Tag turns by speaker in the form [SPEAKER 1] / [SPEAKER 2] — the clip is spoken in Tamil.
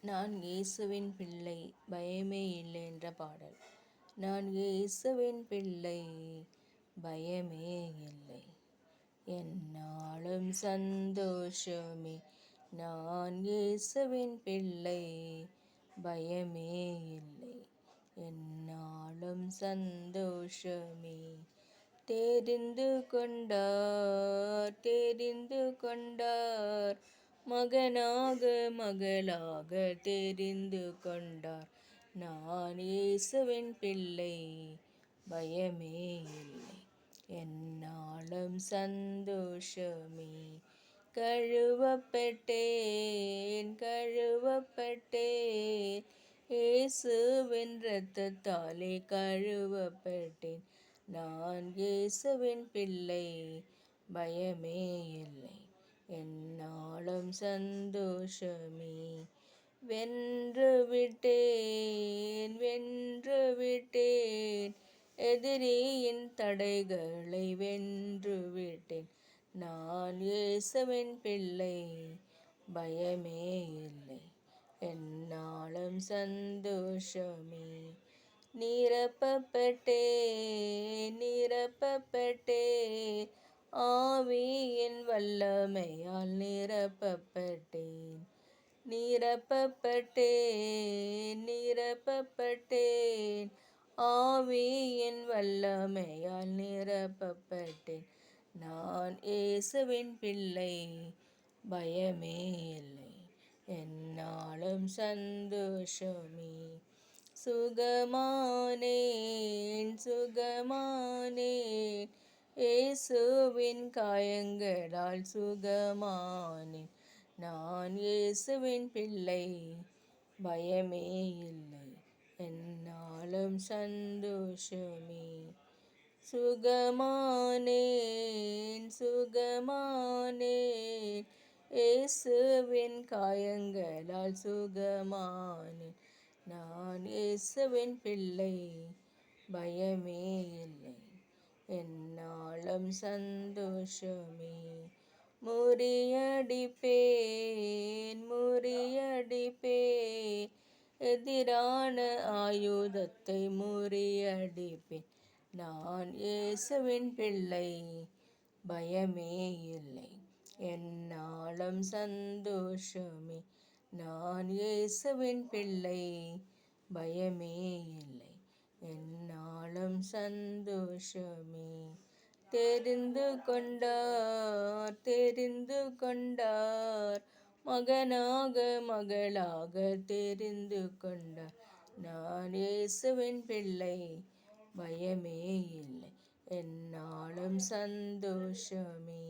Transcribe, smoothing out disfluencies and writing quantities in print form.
[SPEAKER 1] நான் இயேசுவின் பிள்ளை பயமே இல்லை என்ற பாடல். நான் இயேசுவின் பிள்ளை பயமே இல்லை, என்னாலும் சந்தோஷமே. நான் இயேசுவின் பிள்ளை பயமே இல்லை, என்னாலும் சந்தோஷமே. தெரிந்து கொண்டார் மகனாக மகளாக தெரிந்து கொண்டார். நான் இயேசுவின் பிள்ளை பயமே இல்லை, என்னாலும் சந்தோஷமே. கழுவப்பட்டேன் இயேசுவின் இரத்தத்தாலே கழுவப்பட்டேன். நான் இயேசுவின் பிள்ளை பயமே இல்லை, என்னாலும் சந்தோஷமே. வென்று விட்டேன் எதிரியின் தடைகளை வென்று விட்டேன். நான் இயேசுவின் பிள்ளை பயமே இல்லை, என்னாலும் சந்தோஷமே. நிரப்பப்பட்டேன் ஆவியின் வல்லமையால் நிரப்பப்பட்டேன். ஆவியின் வல்லமையால் நிரப்பப்பட்டேன். நான் இயேசுவின் பிள்ளை பயமே இல்லை, என்னாலும் சந்தோஷமே. சுகமானேன் இயேசுவின் காயங்களால் சுகமானேன். நான் இயேசுவின் பிள்ளை பயமே இல்லை, என்னாலும் சந்தோஷமே. சுகமானேன் இயேசுவின் காயங்களால் சுகமானேன். நான் இயேசுவின் பிள்ளை பயமே இல்லை, என்னாலும் சந்தோஷமே. முறியடிப்பேன் எதிரான ஆயுதத்தை முறியடிப்பேன். நான் இயேசுவின் பிள்ளை பயமே இல்லை, என்னாலும் சந்தோஷமே. நான் இயேசுவின் பிள்ளை பயமே இல்லை, என்னாலும் சந்தோஷமே. தெரிந்து கொண்டார் மகனாக மகளாக தெரிந்து கொண்டார். நான் இயேசுவின் பிள்ளை பயமே இல்லை, என்னாலும் சந்தோஷமே.